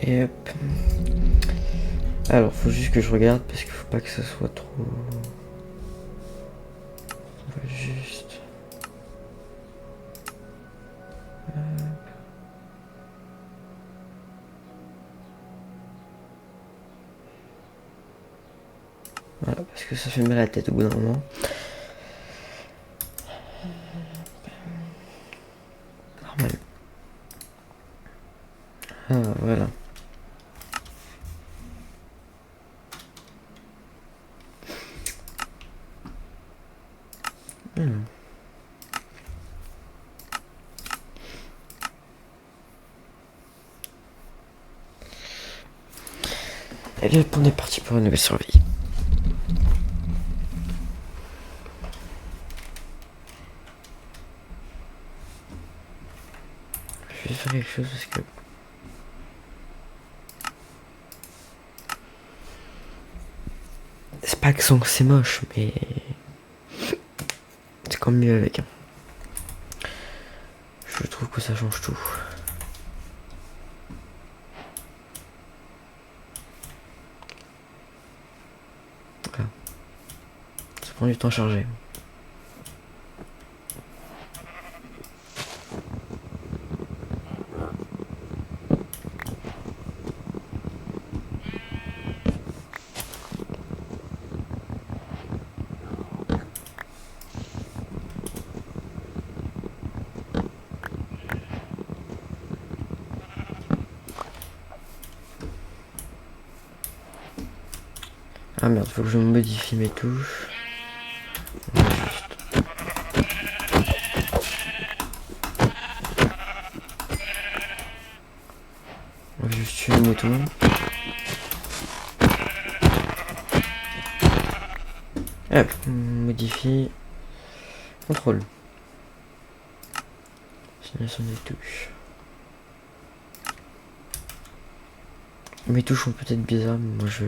Et hop. Alors, faut juste que je regarde parce qu'il faut pas que ça soit trop. On va juste. Voilà, parce que ça fait mal à la tête au bout d'un moment. Normal. Ah, voilà. Hmm. Et hop, on est parti pour une nouvelle survie. Je vais faire quelque chose parce que. C'est pas que c'est moche, mais. C'est quand même mieux avec. Hein. Je trouve que ça change tout. Voilà. Ça prend du temps à charger. Ah merde, faut que je modifie mes touches. On va juste tuer le mouton. Hop, on modifie. Contrôle. Simulation des touches. Mes touches sont peut-être bizarres, mais moi je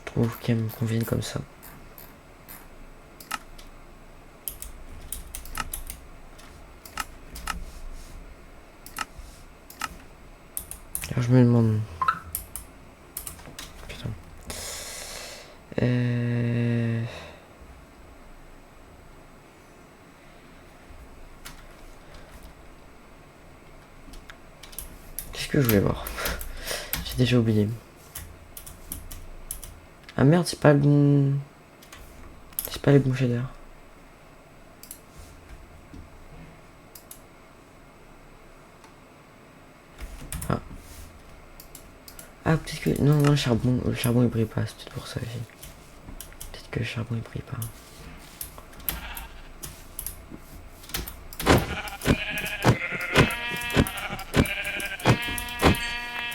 trouve qu'elles me conviennent comme ça. Alors je me demande. Putain. Qu'est-ce que je voulais voir? J'ai déjà oublié. Ah merde, c'est pas le bon. C'est pas les bons shaders. Ah. Ah, peut-être que. Non, non, le charbon il brille pas, c'est peut-être pour ça aussi. Peut-être que le charbon il brille pas.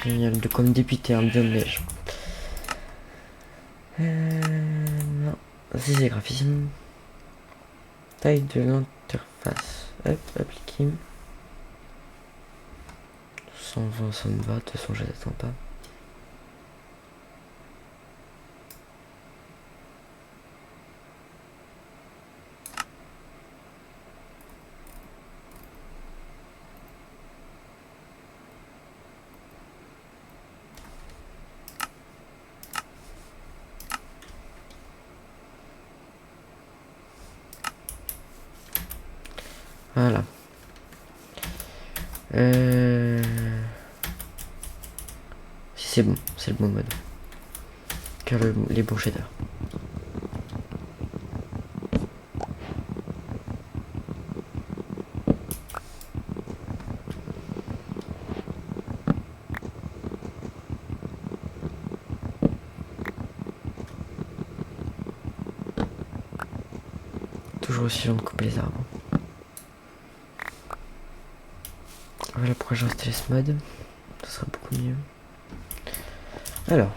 Génial, de comme dépiter un biome neige. Non. Si c'est graphisme. Taille de l'interface. Hop, appliquer. 120, ça me va, de toute façon je n'attends pas. Voilà. Si c'est bon, c'est le bon mode. Car les bons shaders. Toujours aussi long de couper les arbres. Voilà pourquoi j'ai installé ce mode. Ça sera beaucoup mieux. Alors.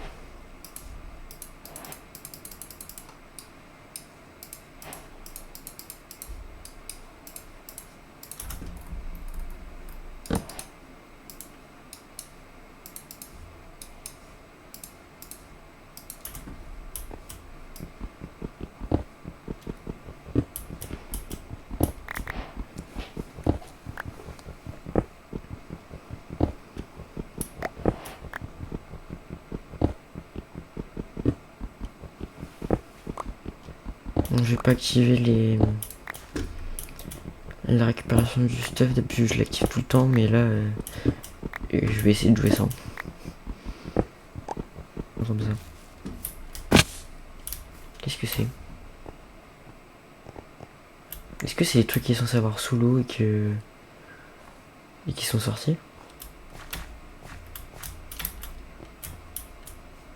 Je vais pas activer la récupération du stuff. D'habitude je l'active tout le temps, mais là je vais essayer de jouer sans. Comme ça. Qu'est-ce que c'est? Est-ce que c'est les trucs qui sont censés avoir sous l'eau et qui sont sortis?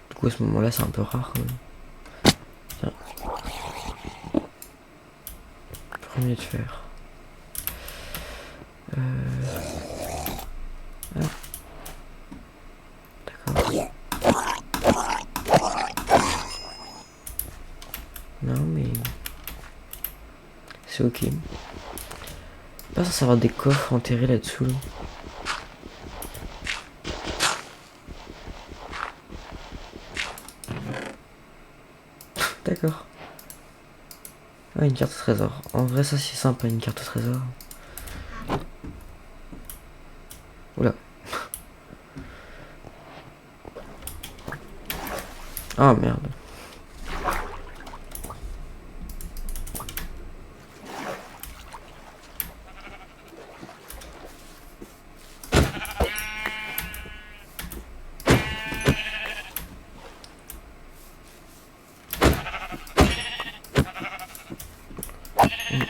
Du coup à ce moment là c'est un peu rare quand même. Tiens. Premier de fer. Ah. D'accord. Non mais c'est ok. Pas censé avoir des coffres enterrés là-dessous là. D'accord. Ah, une carte au trésor. En vrai ça c'est sympa, une carte au trésor. Oula. Ah merde.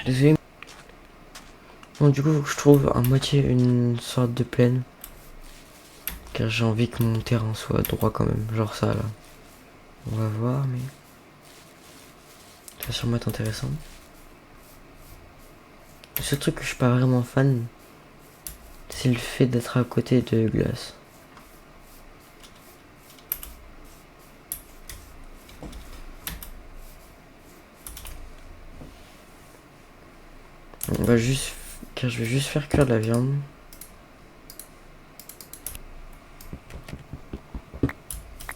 Désolé. Bon du coup faut que je trouve à moitié une sorte de plaine. Car j'ai envie que mon terrain soit droit quand même. Genre ça là. On va voir mais... ça va sûrement être intéressant. Le seul truc que je suis pas vraiment fan, c'est le fait d'être à côté de glace. On va juste... car je vais juste faire cuire de la viande.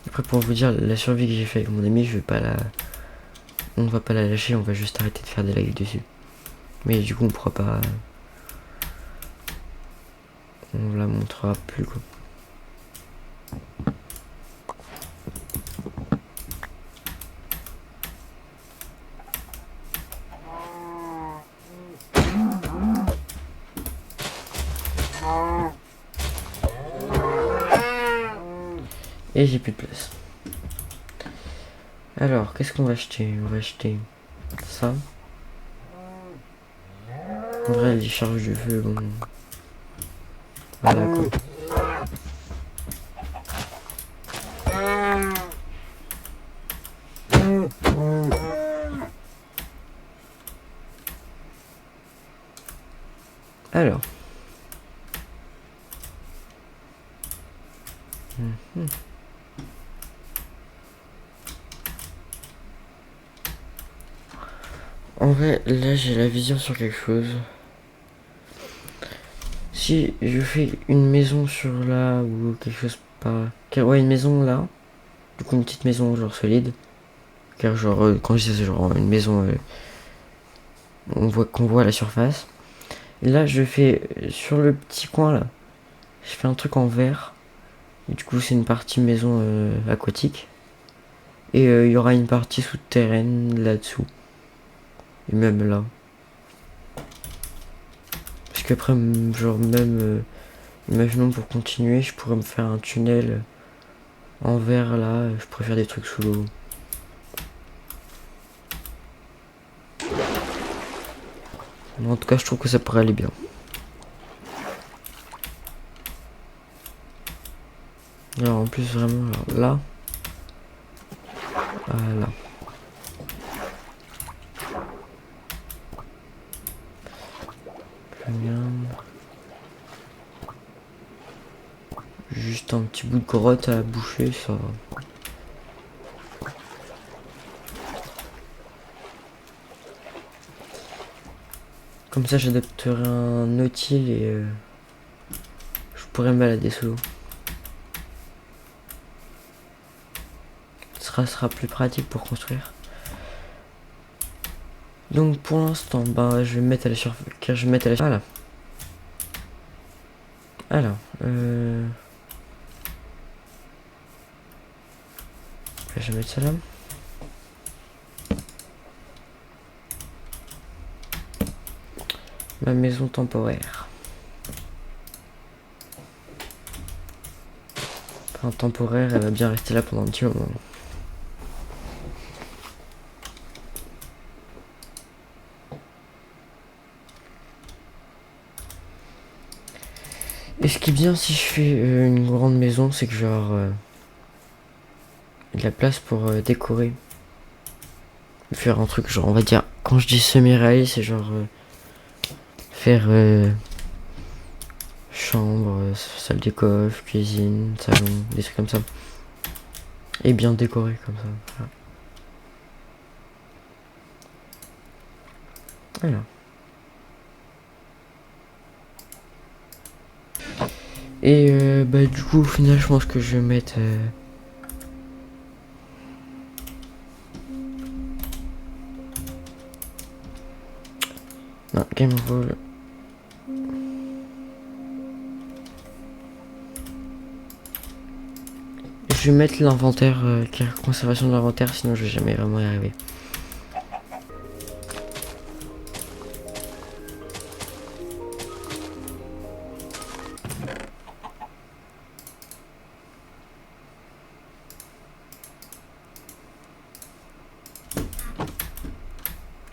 Après pour vous dire la survie que j'ai fait avec mon ami, je vais pas la... on va pas la lâcher, on va juste arrêter de faire des lives dessus. Mais du coup on pourra pas... on la montrera plus quoi. Et j'ai plus de place. Alors, qu'est-ce qu'on va acheter? On va acheter ça. En vrai, les charges de feu, bon... voilà quoi. Alors. En vrai, là j'ai la vision sur quelque chose. Si je fais une maison sur là ou quelque chose pas... ouais, une maison là. Du coup, une petite maison genre solide. Car genre, quand je dis genre une maison, qu'on voit à la surface. Et là, je fais sur le petit coin là. Je fais un truc en verre. Et du coup, c'est une partie maison aquatique. Et il y aura une partie souterraine là-dessous. Et même là. Parce qu'après, genre même... imaginons pour continuer, je pourrais me faire un tunnel en verre là. Je pourrais faire des trucs sous l'eau. En tout cas, je trouve que ça pourrait aller bien. Alors en plus, vraiment, alors, là. Voilà. Juste un petit bout de grotte à boucher, ça va. Comme ça, j'adopterai un nautile et je pourrais me balader sous l'eau. Ce sera plus pratique pour construire. Donc pour l'instant, bah, je vais me mettre à la surface. Car je vais me mettre à la surface. Voilà. Alors, je vais mettre ça là. Ma maison temporaire. Enfin, temporaire, elle va bien rester là pendant un petit moment. Et ce qui est bien si je fais une grande maison, c'est que genre de la place pour décorer. Faire un truc genre, on va dire, quand je dis semi-réaliste, c'est genre faire chambre, salle de coffre, cuisine, salon, des trucs comme ça. Et bien décoré comme ça. Voilà. Et bah du coup au final je pense que je vais mettre non, Game of Wall. Je vais mettre l'inventaire, conservation de l'inventaire, sinon je vais jamais vraiment y arriver.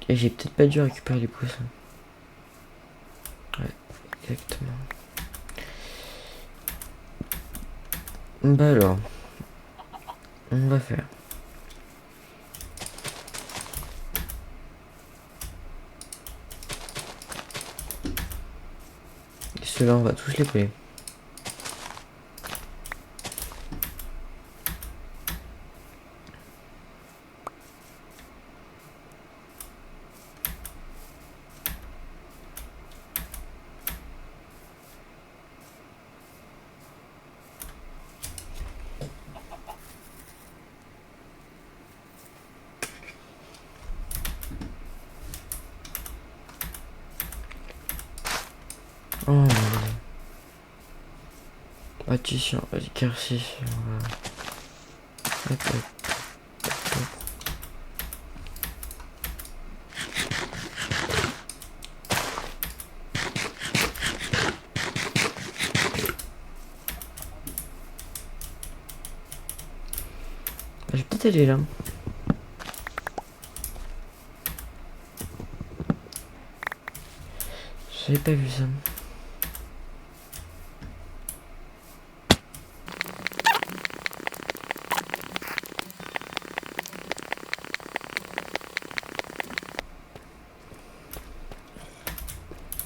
Et j'ai peut-être pas dû récupérer les pouces. Ouais, exactement. Bah alors, on va faire. Et ceux-là, on va tous les coller. Oh mon dieu. Bâtissement, exercice, on va... Hop, hop, hop. Je vais peut-être aller là. J'avais pas vu ça.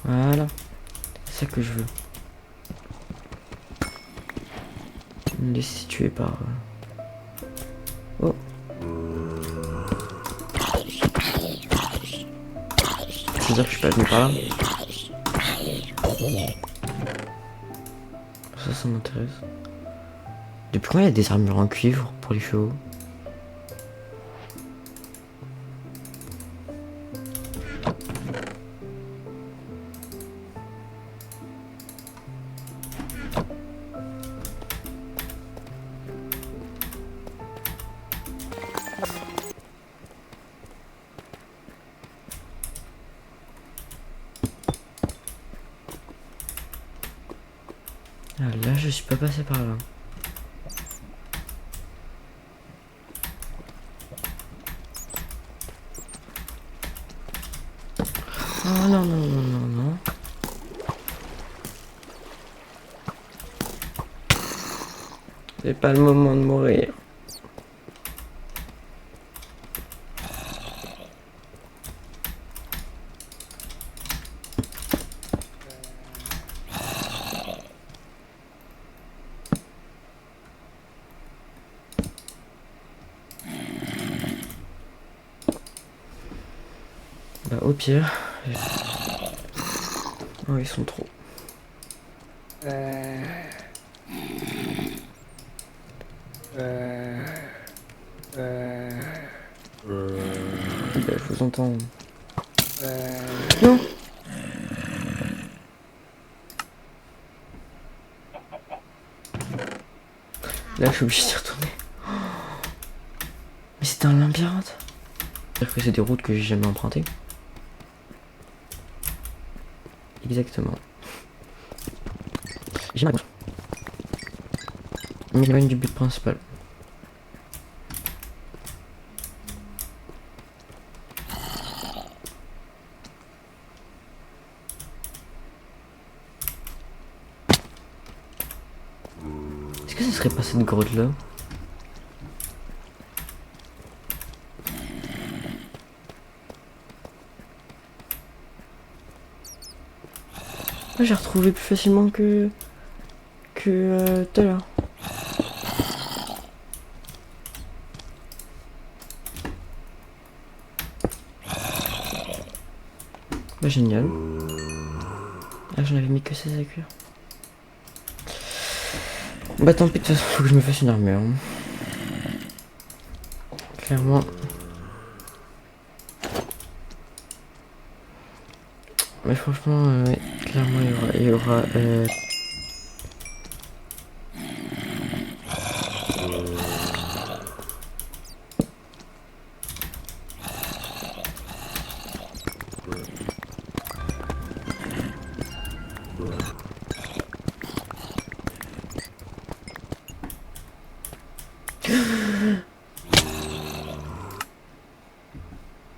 Voilà. C'est ça que je veux. Me laisser tuer par... Oh. C'est-à-dire que je suis pas venu par là. Ça m'intéresse. Depuis quand il y a des armures en cuivre pour les chevaux? Ah, là, je suis pas passé par là. Oh non, non, non, non, non. C'est pas le moment de mourir. Bah au pire. Oh, ils sont trop. Bah, je vous entends. Non. Là, je suis obligé d'y retourner. Mais c'était un labyrinthe. C'est-à-dire que c'est des routes que j'ai jamais empruntées. exactement. J'ai ma réponse. Mais il m'éloigne du but principal. Est-ce que ça serait pas cette grotte là? J'ai retrouvé plus facilement que tout à l'heure. Bah génial. Ah, j'en avais mis que 16 à cuire. Bah tant pis, de toute façon faut que je me fasse une armure. Clairement. Mais franchement, ouais, clairement il y aura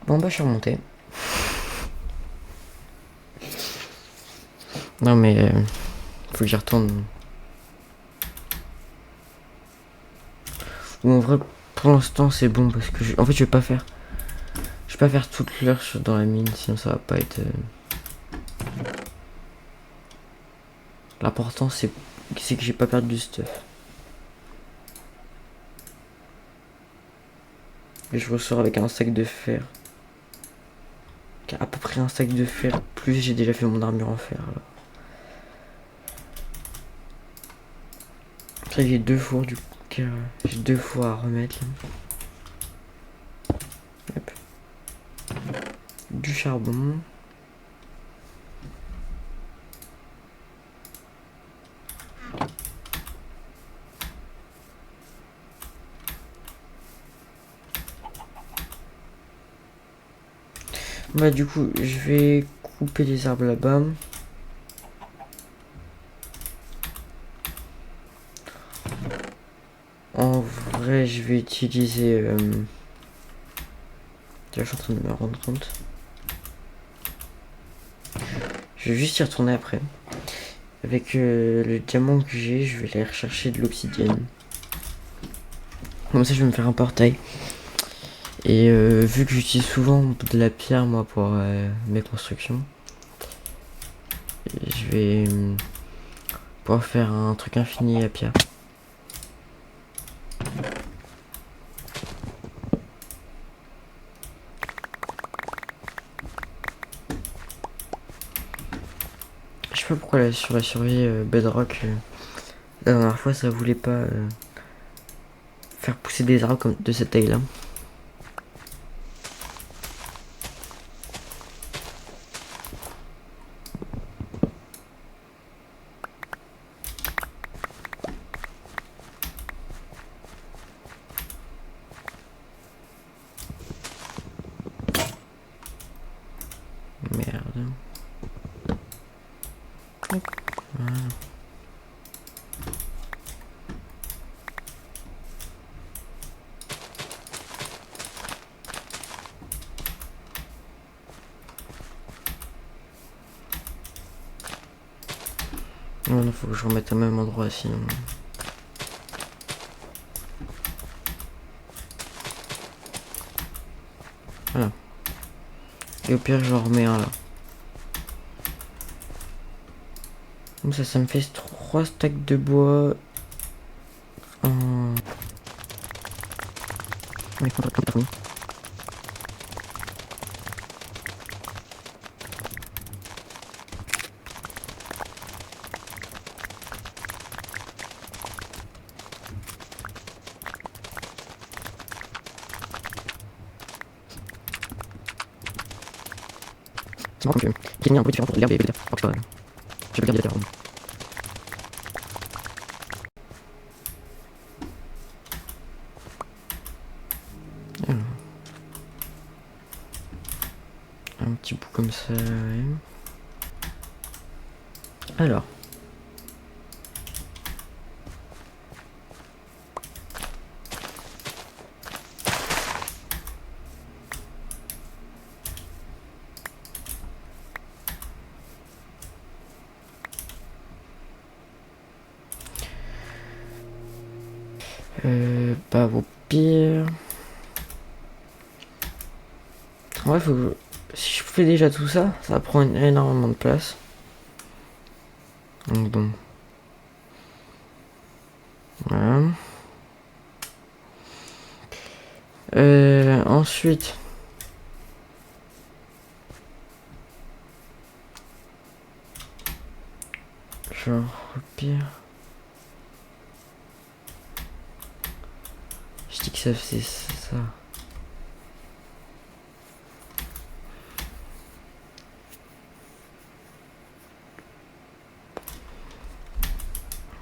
bon bah je suis remonté. Non mais faut que j'y retourne. Ou en vrai pour l'instant c'est bon parce que en fait je vais pas faire toute l'heure dans la mine sinon ça va pas être l'important c'est que j'ai pas perdu du stuff. Et je ressors avec un sac de fer. À peu près un sac de fer, plus j'ai déjà fait mon armure en fer. Alors. Après j'ai 2 fours du coup. J'ai 2 fours à remettre là. Hop. Du charbon. Bah du coup je vais couper les arbres là-bas. En vrai je vais utiliser je suis en train de me rendre compte. Je vais juste y retourner après. Avec le diamant que j'ai, je vais aller rechercher de l'obsidienne. Comme ça je vais me faire un portail. Et vu que j'utilise souvent de la pierre moi pour mes constructions, je vais pouvoir faire un truc infini à pierre. Je sais pas pourquoi sur la survie Bedrock, la dernière fois ça voulait pas faire pousser des arbres comme de cette taille là. Merde. Hop. Voilà. Non, il faut que je remette au même endroit sinon. Voilà. Et au pire je remets un là. Comme ça me fait 3 stacks de bois. Mais faut pas trop. C'est marrant que j'ai mis un bruit différent pour l'herbe et le terre. Alors que je peux garder la terre. Alors. Un petit bout comme ça, ouais. Alors. Bah au pire... Ouais, faut que... Si je fais déjà tout ça, ça prend énormément de place. Donc bon. Voilà. Ensuite... Genre, au pire... Je dis que ça faisait ça.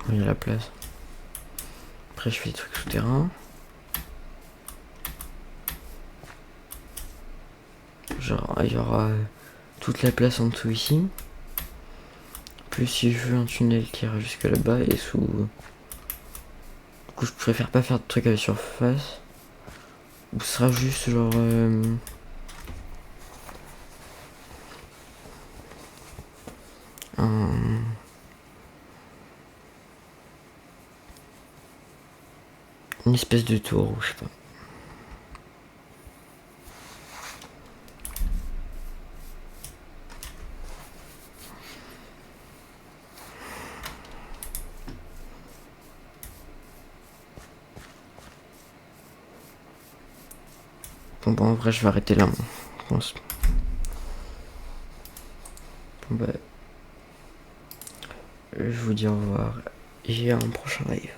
Il y a la place. Après, je fais des trucs souterrains. Genre, il y aura toute la place en dessous ici. Plus si je veux un tunnel qui ira jusque là-bas et sous... Du coup, je préfère pas faire de trucs à la surface. Ou ce sera juste genre... une espèce de tour, ou je sais pas. Bon, en vrai, je vais arrêter là, moi, je pense. Bon, bah, je vous dis au revoir et à un prochain live.